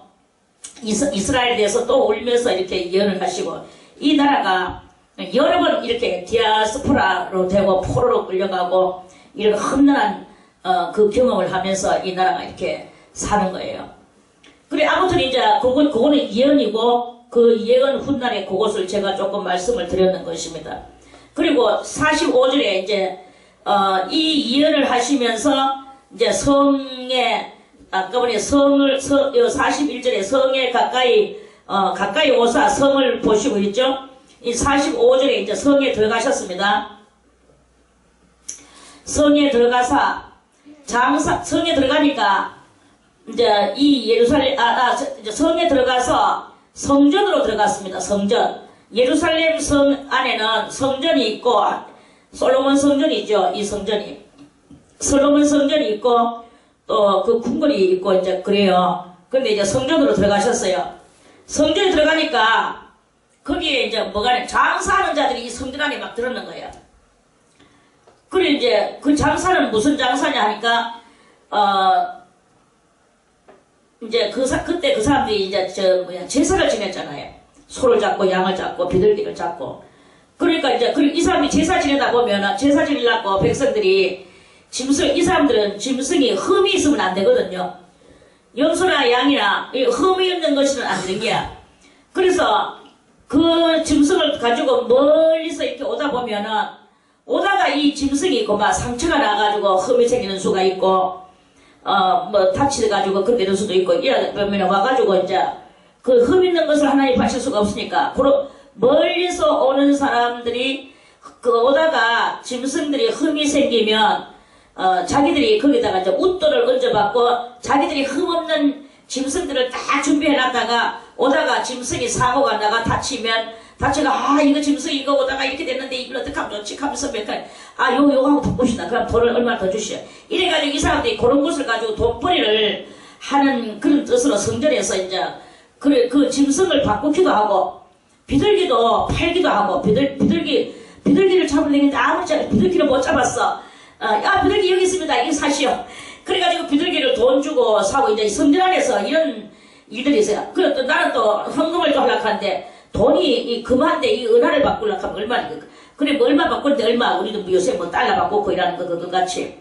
이스라엘에 대해서 또 울면서 이렇게 예언을 하시고 이 나라가 여러 번 이렇게 디아스포라로 되고 포로로 끌려가고 이런 험난한 그 경험을 하면서 이 나라가 이렇게 사는 거예요. 그래 아무튼 이제 그거는 예언이고 그 예언 훗날에 그것을 제가 조금 말씀을 드렸는 것입니다. 그리고 45절에 이제 이 예언을 하시면서 이제 성에 아까 보니 41절에 성에 가까이 오사 성을 보시고 있죠. 이 45절에 이제 성에 들어가셨습니다. 성에 들어가서 성에 들어가니까 이제 이 예루살렘 이제 성에 들어가서 성전으로 들어갔습니다. 성전. 예루살렘 성 안에는 성전이 있고 솔로몬 성전이죠. 이 성전이 솔로몬 성전이 있고 또 그 궁궐이 있고 이제 그래요. 근데 이제 성전으로 들어가셨어요. 성전에 들어가니까 거기에 이제 뭐가 장사하는 자들이 이 성전 안에 막 들어오는 거예요. 그래 이제 그 장사는 무슨 장사냐 하니까 이제 그때 그 사람들이 이제 제사를 지냈잖아요. 소를 잡고 양을 잡고 비둘기를 잡고 그러니까 이제 이 사람이 제사 지내다 보면은 제사 지내려고 백성들이 이 사람들은 짐승이 흠이 있으면 안 되거든요. 염소나 양이나 흠이 없는 것은 안 되는 게야. 그래서 그 짐승을 가지고 멀리서 이렇게 오다 보면은 오다가 이 짐승이 있고 막 상처가 나가지고 흠이 생기는 수가 있고 뭐 다치가지고 그때는 수도 있고 이래 보면 와가지고 이제 그 흠 있는 것을 하나님 하실 수가 없으니까 멀리서 오는 사람들이 그 오다가 짐승들이 흠이 생기면 자기들이 거기다가 이제 웃돈을 얹어받고 자기들이 흠 없는 짐승들을 딱 준비해놨다가 오다가 짐승이 사고가 나가 다치가 이거 짐승이 이거 오다가 이렇게 됐는데 이걸 어떡하면 좋지 하면서 요거 하고 바꾸시나 그럼 돈을 얼마 더 주시오. 이래가지고 이 사람들이 그런 것을 가지고 돈벌이를 하는 그런 뜻으로 성전에서 이제 그 짐승을 바꾸기도 하고 비둘기도 팔기도 하고 비둘기를 잡으려 했는데 아무리 비둘기를 못 잡았어. 야 비둘기 여기 있습니다. 이거 사시오. 그래가지고 비둘기를 돈 주고 사고 이제 성전 안에서 이런 일들이 있어요. 그래 또 나는 또 헌금을 또 하려고 하는데 돈이 금한데 이 은하를 바꾸려고 하면 얼마나 그래 뭐 얼마 바꾸는데 얼마 우리도 뭐 요새 뭐 달러 바꾸고 이라는 거 같이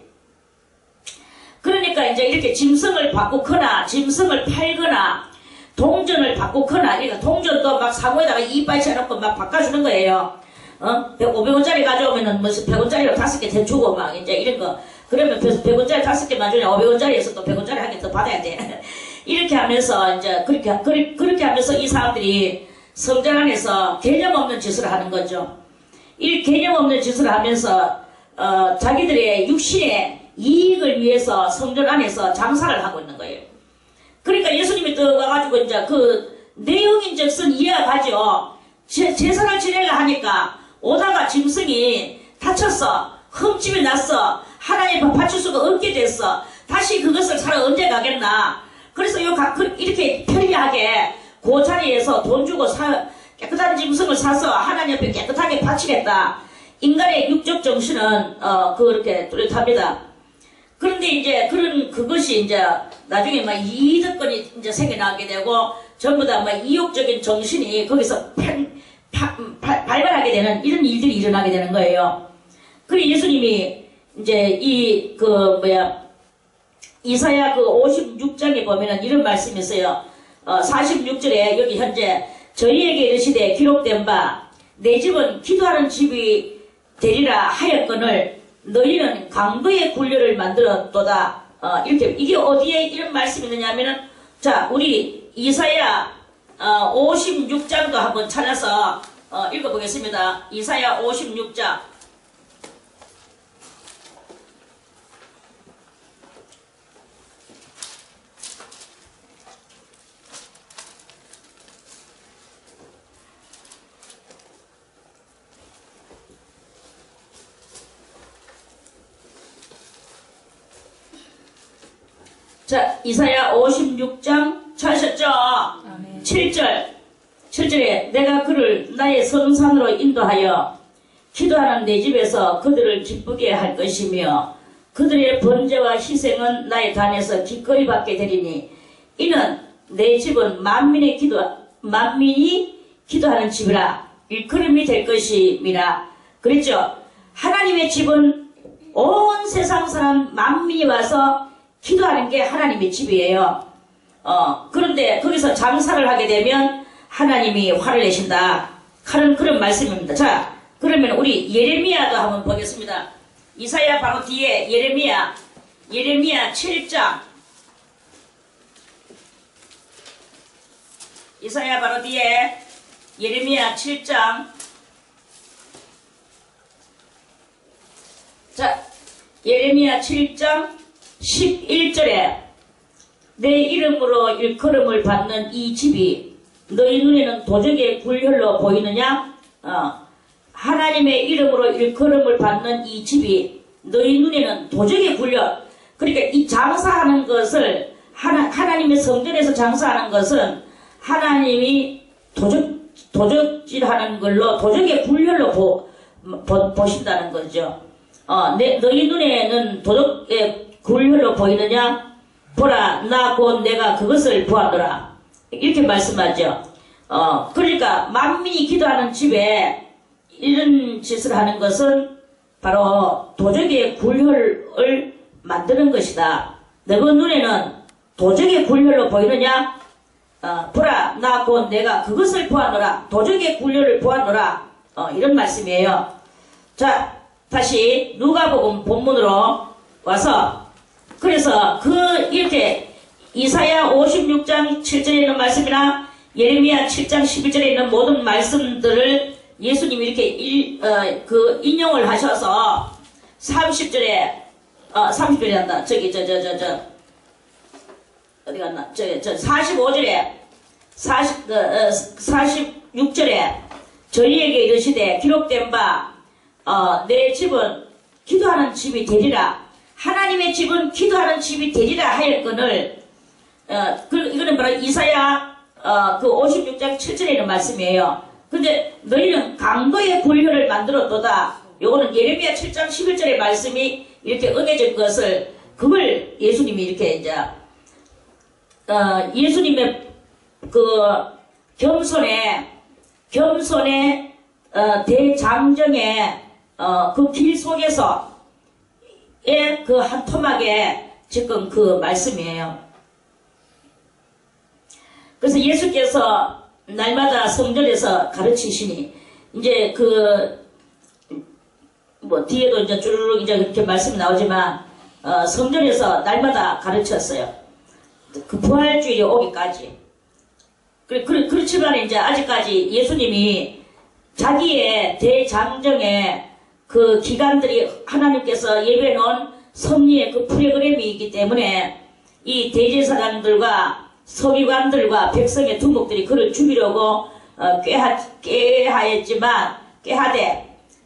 그러니까 이제 이렇게 짐승을 바꾸거나 짐승을 팔거나 동전을 바꾸거나 그러니까 동전도 막 사고에다가 이빨 쳐놓고 막 바꿔주는 거예요. 500원짜리 가져오면은 뭐 100원짜리로 5개 대주고 막 이제 이런 거 그러면 100원짜리 5개만 주냐 500원짜리에서 또 100원짜리 한 개 더 받아야 돼. 이렇게 하면서 이제 그렇게 하면서 이 사람들이 성전 안에서 개념 없는 짓을 하는 거죠. 이 개념 없는 짓을 하면서 자기들의 육신의 이익을 위해서 성전 안에서 장사를 하고 있는 거예요. 그러니까 예수님이 또 와가지고 이제 그 내용인즉슨 이해가 가죠. 제사를 지내려 하니까 오다가 짐승이 다쳤어. 흠집이 났어. 하나님 바칠 수가 없게 됐어. 다시 그것을 사러 언제 가겠나. 그래서 이렇게 편리하게 그 자리에서 돈 주고 깨끗한 짐승을 사서 하나님 앞에 깨끗하게 바치겠다. 인간의 육적 정신은 그렇게 뚜렷합니다. 그런데 이제 그것이 이제 나중에 막 이득권이 이제 생겨나게 되고 전부 다 막 이욕적인 정신이 거기서 발발하게 되는 이런 일들이 일어나게 되는 거예요. 그리고 예수님이 이제 이사야 56장에 보면은 이런 말씀이 있어요. 46절에 여기 현재 저희에게 이르시되 기록된 바 내 집은 기도하는 집이 되리라 하였거늘 너희는 강도의 굴려를 만들었도다. 이게 어디에 이런 말씀이 있느냐 하면은 자 우리 이사야 56장도 한번 찾아서 읽어보겠습니다. 이사야 56장 자, 이사야 56장 찾으셨죠? 아멘. 7절에 내가 그를 나의 성산으로 인도하여 기도하는 내 집에서 그들을 기쁘게 할 것이며 그들의 번제와 희생은 나의 단에서 기꺼이 받게 되리니 이는 내 집은 만민이 기도하는 집이라 일컬음이 될 것임이라. 그랬죠. 하나님의 집은 온 세상 사람 만민이 와서 기도하는 게 하나님의 집이에요. 그런데 거기서 장사를 하게 되면 하나님이 화를 내신다 하는 그런 말씀입니다. 자, 그러면 우리 예레미야도 한번 보겠습니다. 이사야 바로 뒤에 예레미야 7장. 이사야 바로 뒤에 예레미야 7장. 자, 예레미야 7장 11절에 내 이름으로 일컬음을 받는 이 집이 너희 눈에는 도적의 굴혈로 보이느냐? 하나님의 이름으로 일컬음을 받는 이 집이 너희 눈에는 도적의 굴혈. 그러니까 이 장사하는 것을 하나님의 성전에서 장사하는 것은 하나님이 도적질하는 걸로 도적의 굴혈로 보신다는 거죠. 너희 눈에는 도적의 굴혈로 보이느냐? 보라, 나 곧 내가 그것을 보았노라. 이렇게 말씀하죠. 그러니까 만민이 기도하는 집에 이런 짓을 하는 것은 바로 도적의 굴혈을 만드는 것이다. 너희 눈에는 도적의 굴혈로 보이느냐? 보라, 나 곧 내가 그것을 보았노라. 도적의 굴혈을 보았노라. 이런 말씀이에요. 자, 다시 누가복음 본문으로 와서, 그래서 이렇게 이사야 56장 7절에 있는 말씀이나 예레미야 7장 11절에 있는 모든 말씀들을 예수님이 이렇게 인용을 하셔서 30절에 30절에 한다. 어디 갔나? 45절에 46절에 저희에게 이르시되 기록된 바 내 집은 기도하는 집이 되리라. 하나님의 집은 기도하는 집이 되리라 하였거늘. 이거는 바로 이사야 56장 7절에 있는 말씀이에요. 근데 너희는 강도의 굴혈을 만들었도다. 요거는 예레미야 7장 11절의 말씀이 이렇게 응해진 것을, 그걸 예수님이 이렇게 이제 예수님의 겸손의 대장정의 그 길 속에서의 그 한 토막에 지금 그 말씀이에요. 그래서 예수께서 날마다 성전에서 가르치시니, 이제 뒤에도 이제 쭈르륵 이제 그렇게 말씀이 나오지만, 성전에서 날마다 가르쳤어요. 그 부활주일이 오기까지. 그렇지만 이제 아직까지 예수님이 자기의 대장정의 그 기간들이 하나님께서 예배놓은 섭리의 그 프로그램이 있기 때문에 이 대제사장들과 서기관들과 백성의 두목들이 그를 죽이려고 꾀하되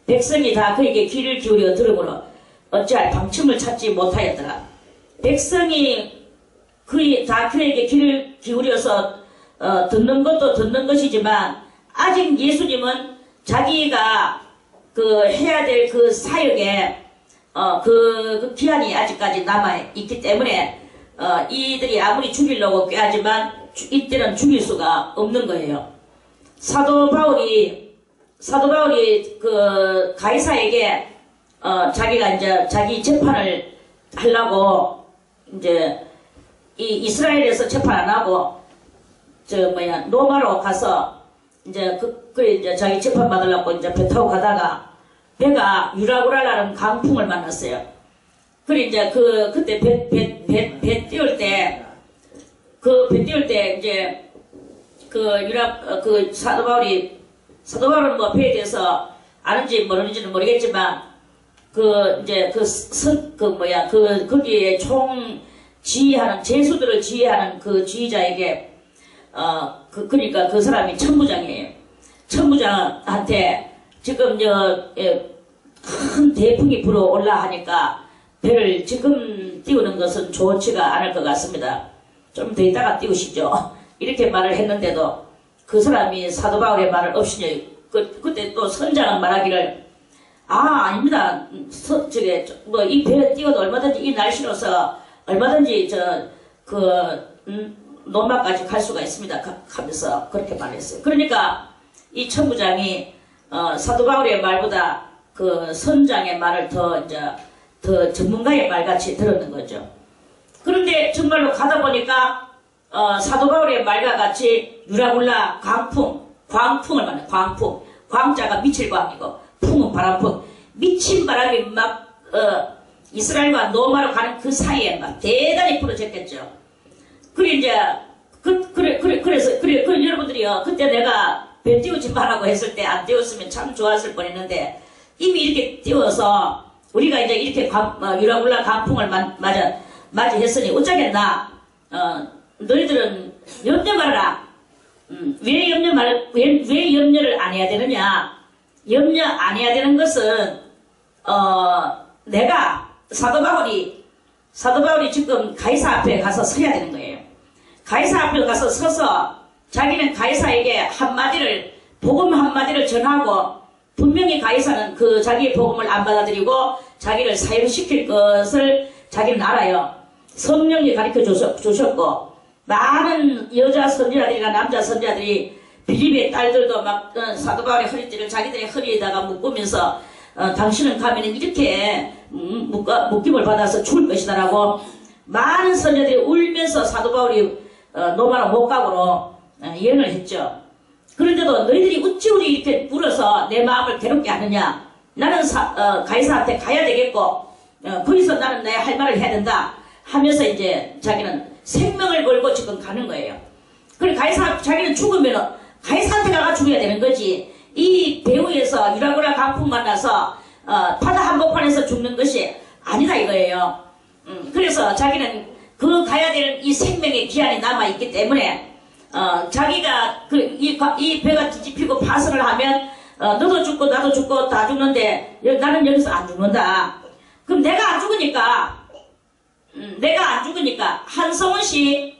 백성이 다 그에게 귀를 기울여 들으므로 어찌할 방침을 찾지 못하였더라. 백성이 다 그에게 귀를 기울여서 듣는 것도 듣는 것이지만 아직 예수님은 자기가 해야 될 그 사역에 그 기한이 아직까지 남아있기 때문에 이들이 아무리 죽이려고 꾀하지만 이때는 죽일 수가 없는 거예요. 사도 바울이 그 가이사에게 자기가 이제 자기 재판을 하려고 이제 이 이스라엘에서 재판 안 하고 로마로 가서 이제 이제 자기 재판 받으려고 이제 배 타고 가다가 배가 유라구라라는 강풍을 만났어요. 그래 이제 그때 배 띄울 때 이제 사도 바울은 뭐 배에 대해서 아는지 모르는지는 모르겠지만 거기에 지휘하는 제수들을 지휘하는 그 지휘자에게 그러니까 그 사람이 천부장이에요. 천부장한테 지금 큰 대풍이 불어올라 하니까 배를 지금 띄우는 것은 좋지가 않을 것 같습니다. 좀 더 이따가 띄우시죠. 이렇게 말을 했는데도 그 사람이 사도 바울의 말을 없이냐. 그때 또 선장은 말하기를 아닙니다. 이 배에 띄워도 얼마든지 이 날씨로서 얼마든지 노마까지 갈 수가 있습니다. 하면서 그렇게 말했어요. 그러니까 이 천부장이 사도 바울의 말보다 그 선장의 말을 더 전문가의 말같이 들었는 거죠. 그런데 정말로 가다 보니까 사도 바울의 말과 같이 유라굴라 광풍을 말해. 광자가 미칠 광이고 풍은 바람풍. 미친 바람이 막 이스라엘과 노마로 가는 그 사이에 막 대단히 불어졌겠죠. 그래서 여러분들이요, 그때 내가 배 띄우지 말라고 했을 때 안 띄웠으면 참 좋았을 뻔했는데 이미 이렇게 띄워서 우리가 이제 이렇게 유라굴라 강풍을 맞이했으니 어쩌겠나. 너희들은 염려 말아라. 왜 염려를 안 해야 되느냐? 염려 안 해야 되는 것은 내가 사도 바울이 지금 가이사 앞에 가서 서야 되는 거예요. 가이사 앞에 가서 서서 자기는 가이사에게 복음 한마디를 전하고, 분명히 가이사는 그 자기의 복음을 안 받아들이고 자기를 사형시킬 것을 자기는 알아요. 성령이 가르쳐 주셨고, 많은 여자 선지자들이나 남자 선지자들이 빌립의 딸들도 막 사도 바울의 허리띠를 자기들의 허리에다가 묶으면서 당신은 가면은 이렇게 묶임을 받아서 죽을 것이다라고 많은 선지자들이 울면서 사도 바울이 노마로 못 가고로 예언을 했죠. 그런데도 너희들이 어찌 우리 이렇게 물어서 내 마음을 괴롭게 하느냐? 나는 가이사한테 가야 되겠고 거기서 나는 내 할 말을 해야 된다 하면서 이제 자기는 생명을 걸고 지금 가는 거예요. 그리고 자기는 죽으면 가이사한테 가가 죽어야 되는 거지. 이 배후에서 유라굴라 강풍 만나서 바다 한복판에서 죽는 것이 아니다 이거예요. 그래서 자기는 그 가야 될 이 생명의 기한이 남아있기 때문에 자기가 이 배가 뒤집히고 파선을 하면 너도 죽고 나도 죽고 다 죽는데 나는 여기서 안 죽는다. 그럼 내가 안 죽으니까 한성원 씨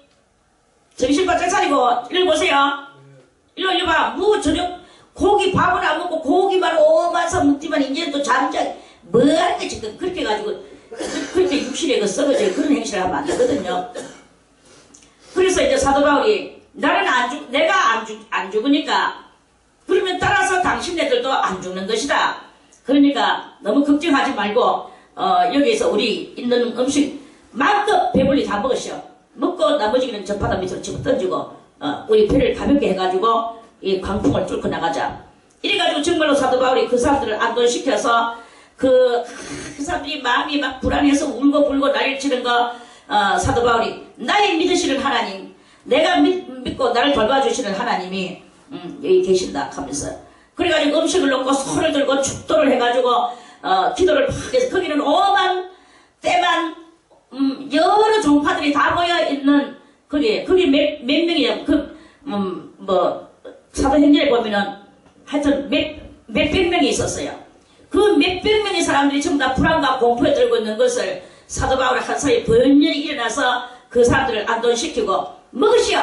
정신 바짝 차리고 일로 보세요. 일로 봐. 저녁 고기 밥은 안 먹고 고기만 오만서 먹지만 이제 또 잠자 뭐하는 게 지금 그렇게 가지고 그렇게 육실에 썩어져 그런 행실을 하면 안 되거든요. 그래서 이제 사도 바울이 내가 안 죽으니까 그러면 따라서 당신네들도 안 죽는 것이다. 그러니까 너무 걱정하지 말고 여기서 우리 있는 음식 마음껏 배불리 다 먹으시오. 먹고 나머지는 저 바다 밑으로 집어 던지고 우리 배를 가볍게 해가지고 이 광풍을 뚫고 나가자. 이래가지고 정말로 사도 바울이 그 사람들을 안도시켜서 그 사람들이 마음이 막 불안해서 울고 불고 난리를 치는 거 사도 바울이 나의 믿으시는 하나님, 내가 믿고 나를 돌봐주시는 하나님이 여기 계신다 하면서 그래가지고 음식을 놓고 손을 들고 축도를 해가지고 기도를 팍 해서 거기는 오만 때만 여러 종파들이 다 모여있는 거기 몇 명이냐 사도행전에 보면은 하여튼 몇백 명이 있었어요. 그 몇백 명의 사람들이 전부 다 불안과 공포에 들고 있는 것을 사도 바울의 한 사람이 번연히 일어나서 그 사람들을 안도시키고 먹으시오.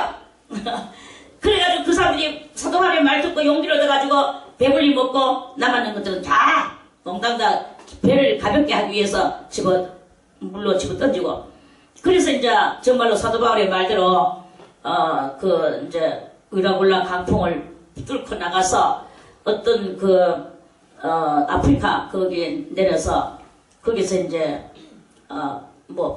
그래가지고 그 사람들이 사도 바울의 말 듣고 용기를 얻어가지고 배불리 먹고 남았는 것들은 다 몽땅 다 배를 가볍게 하기 위해서 물로 집어 던지고. 그래서 이제 정말로 사도 바울의 말대로 이제 유라굴라 강풍을 뚫고 나가서 어떤 아프리카 거기에 내려서 거기서 이제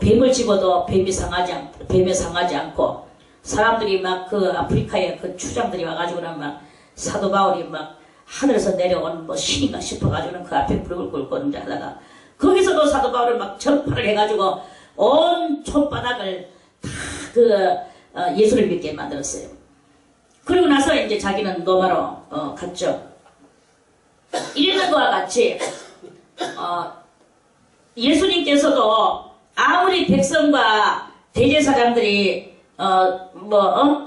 뱀을 집어도 뱀이 상하지 않고 사람들이 막 그 아프리카에 그 추장들이 와가지고는 막 사도 바울이 막 하늘에서 내려온 신인가 싶어가지고는 그 앞에 무릎을 꿇고 이제 하다가 거기서도 사도 바울을 막 전파를 해가지고 온 촌바닥을 다 예수를 믿게 만들었어요. 그리고 나서 이제 자기는 로마로 갔죠. 이러는 것과 같이 예수님께서도 아무리 백성과 대제사장들이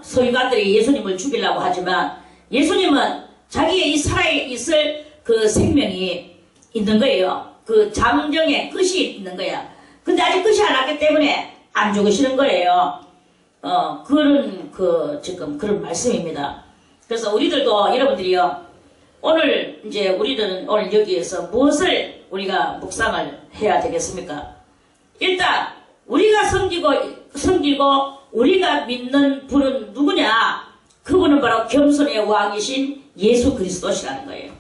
소유관들이 예수님을 죽이려고 하지만 예수님은 자기의 이 살아있을 그 생명이 있는 거예요. 그 장정의 끝이 있는 거야. 근데 아직 끝이 안 왔기 때문에 안 죽으시는 거예요. 지금 그런 말씀입니다. 그래서 우리들도 여러분들이요, 오늘 이제 우리들은 오늘 여기에서 무엇을 우리가 묵상을 해야 되겠습니까? 일단 우리가 섬기고 우리가 믿는 분은 누구냐? 그분은 바로 겸손의 왕이신 예수 그리스도시라는 거예요.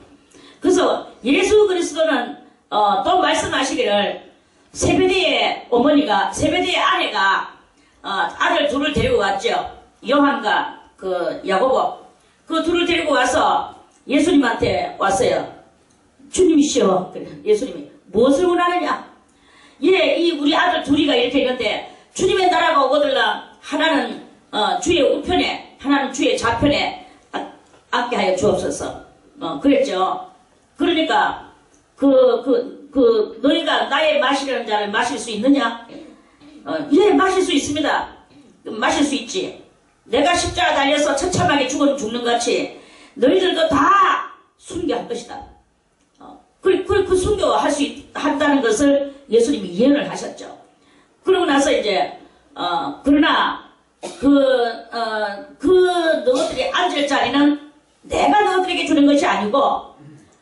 그래서 예수 그리스도는 또 말씀하시기를 세베대의 아내가 아들 둘을 데리고 왔죠. 요한과 그 야고보 그 둘을 데리고 와서 예수님한테 왔어요. 주님이시여. 예수님이 무엇을 원하느냐? 우리 아들 둘이가 이렇게 있는데 주님의 나라가 오거들라 하나는 주의 우편에 하나는 주의 좌편에 앉게 하여 주옵소서. 그랬죠. 그러니까 너희가 나의 마시려는 자를 마실 수 있느냐? 예, 마실 수 있습니다. 마실 수 있지. 내가 십자가 달려서 처참하게 죽는 같이 너희들도 다 순교할 것이다. 그 순교할 한다는 것을 예수님이 예언을 하셨죠. 그러고 나서 이제 그러나 너희들이 앉을 자리는 내가 너희들에게 주는 것이 아니고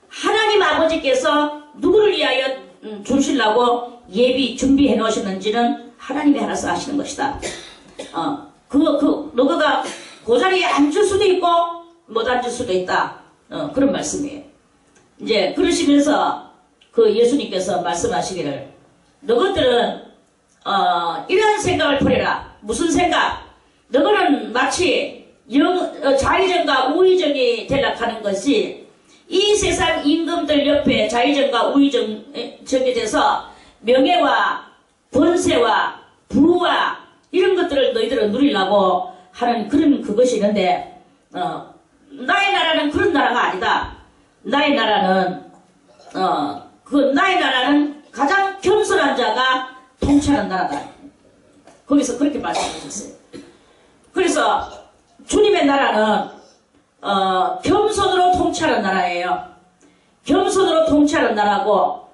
하나님 아버지께서 누구를 위하여 주시려고 예비 준비해 놓으셨는지는 하나님이 알아서 하시는 것이다. 너가 그 자리에 앉을 수도 있고 못 앉을 수도 있다. 그런 말씀이에요. 이제 그러시면서 그 예수님께서 말씀하시기를 너희들은 이런 생각을 버려라. 무슨 생각? 너희는 마치 좌의정과 우의정이 되려하는 것이 이 세상 임금들 옆에 좌의정과 우의정이 돼서 명예와 권세와 부와 이런 것들을 너희들은 누리려고 하는 그것이 있는데 나의 나라는 그런 나라가 아니다. 나의 나라는 가장 겸손한 자가 통치하는 나라다. 거기서 그렇게 말씀하셨어요. 그래서 주님의 나라는 겸손으로 통치하는 나라예요. 겸손으로 통치하는 나라고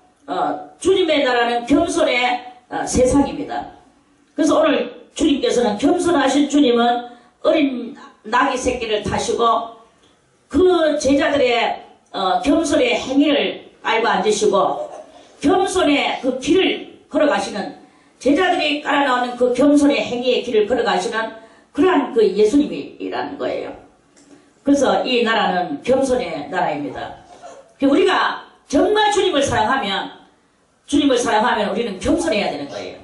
주님의 나라는 겸손의 세상입니다. 그래서 오늘 주님께서는 겸손하신 주님은 어린 나귀 새끼를 타시고 그 제자들의 겸손의 행위를 알고 앉으시고 겸손의 그 길을 걸어가시는 제자들이 깔아나오는 그 겸손의 행위의 길을 걸어가시는 그러한 그 예수님이라는 거예요. 그래서 이 나라는 겸손의 나라입니다. 우리가 정말 주님을 사랑하면 우리는 겸손해야 되는 거예요.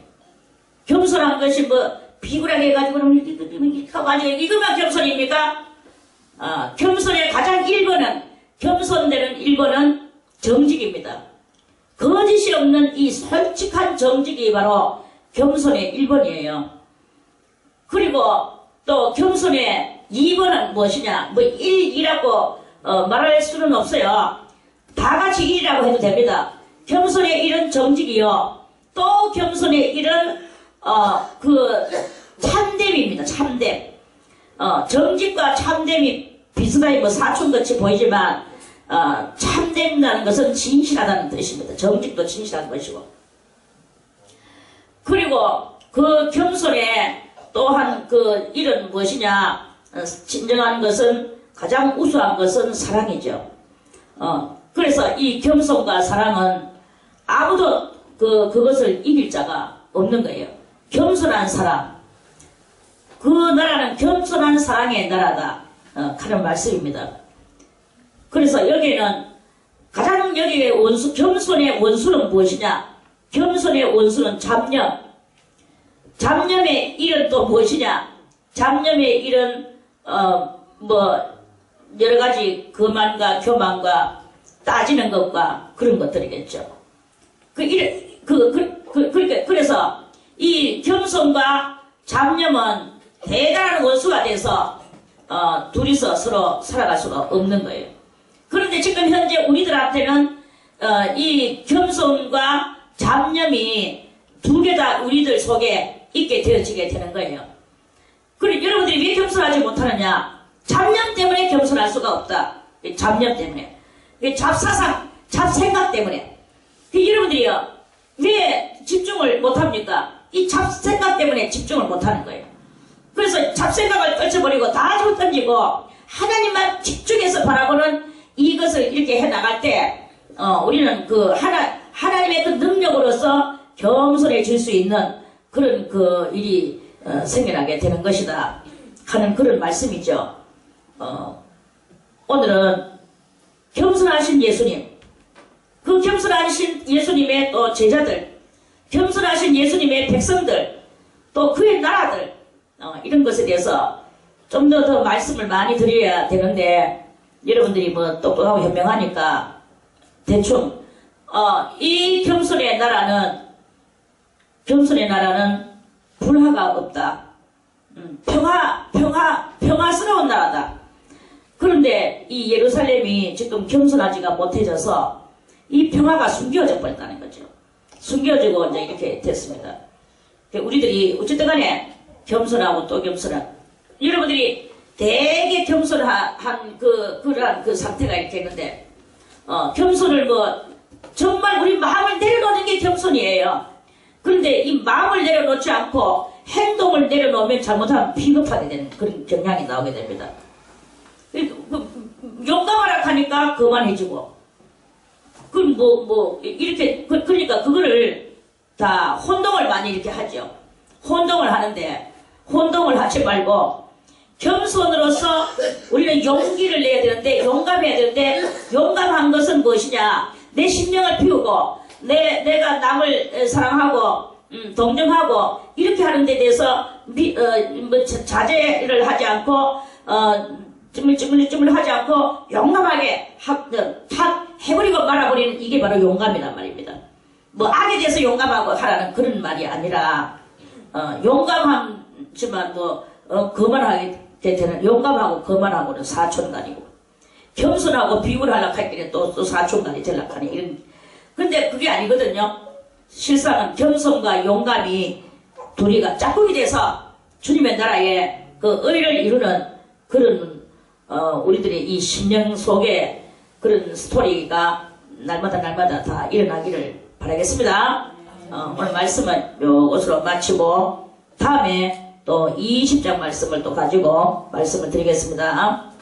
겸손한 것이 비굴하게 해가지고는 이것만 겸손입니까? 겸손의 가장 1번은 겸손되는 1번은 정직입니다. 거짓이 없는 이 솔직한 정직이 바로 겸손의 1번이에요. 그리고 또 겸손의 2번은 무엇이냐? 1이라고 말할 수는 없어요. 다 같이 1이라고 해도 됩니다. 겸손의 1은 정직이요. 또 겸손의 1은 참됨입니다. 참됨. 정직과 참됨이 비슷하게 사촌같이 보이지만 참됨이라는 것은 진실하다는 뜻입니다. 정직도 진실한 것이고. 그리고 그 겸손의 또한 그 일은 무엇이냐? 진정한 것은 가장 우수한 것은 사랑이죠. 그래서 이 겸손과 사랑은 아무도 그것을 이길 자가 없는 거예요. 겸손한 사랑. 그 나라는 겸손한 사랑의 나라다. 하는 말씀입니다. 그래서 여기에는 가장 여기에 겸손의 원수는 무엇이냐? 겸손의 원수는 잡념. 잡념의 일은 또 무엇이냐? 잡념의 일은 여러가지 거만과 교만과 따지는 것과 그런 것들이겠죠. 그래서 이 겸손과 잡념은 대단한 원수가 돼서 둘이서 서로 살아갈 수가 없는 거예요. 그런데 지금 현재 우리들한테는 이 겸손과 잡념이 두 개 다 우리들 속에 있게 되어지게 되는 거예요. 그리고 여러분들이 왜 겸손하지 못하느냐? 잡념 때문에 겸손할 수가 없다. 잡념 때문에. 잡사상, 잡생각 때문에. 여러분들이요, 왜 집중을 못합니까? 이 잡생각 때문에 집중을 못하는 거예요. 그래서 잡생각을 떨쳐버리고 다 집어 던지고 하나님만 집중해서 바라보는 이것을 이렇게 해 나갈 때 우리는 그 하나님의 그 능력으로서 겸손해질 수 있는 그런 그 일이 생겨나게 되는 것이다 하는 그런 말씀이죠. 오늘은 겸손하신 예수님, 그 겸손하신 예수님의 또 제자들, 겸손하신 예수님의 백성들, 또 그의 나라들, 이런 것에 대해서 좀 더 말씀을 많이 드려야 되는데, 여러분들이 뭐 똑똑하고 현명하니까 대충 이 겸손의 나라는 불화가 없다. 평화스러운 나라다. 그런데 이 예루살렘이 지금 겸손하지가 못해져서 이 평화가 숨겨져 버렸다는 거죠. 숨겨지고 이제 이렇게 됐습니다. 우리들이 어쨌든 간에 겸손하고 또 겸손한, 여러분들이 되게 겸손한 그러한 그 상태가 이렇게 있는데, 겸손을 정말 우리 마음을 내려놓는 게 겸손이에요. 그런데 이 마음을 내려놓지 않고 행동을 내려놓으면 잘못하면 비겁하게 되는 그런 경향이 나오게 됩니다. 용감하라 하니까 거만해지고, 이렇게, 그러니까 그거를 다 혼동을 많이 이렇게 하죠. 혼동을 하는데, 혼동을 하지 말고, 겸손으로서 우리는 용기를 내야 되는데, 용감해야 되는데, 용감한 것은 무엇이냐? 내 심령을 비우고, 내가 남을 사랑하고, 동정하고, 이렇게 하는 데 대해서, 자제를 하지 않고, 쭈물쭈물 하지 않고, 용감하게 탁 해버리고 말아버리는 이게 바로 용감이란 말입니다. 악에 대해서 용감하고 하라는 그런 말이 아니라, 용감하지만 거만하게 되는, 용감하고 거만하고는 사촌간이고, 겸손하고 비유를 하려고 할 때는 또 사촌간이 되려고 하니, 이런. 근데 그게 아니거든요. 실상은 겸손과 용감이 둘이가 짝꿍이 돼서 주님의 나라에 그 의를 이루는 그런, 우리들의 이 심령 속에 그런 스토리가 날마다 다 일어나기를 바라겠습니다. 오늘 말씀은 요것으로 마치고 다음에 또 20장 말씀을 또 가지고 말씀을 드리겠습니다.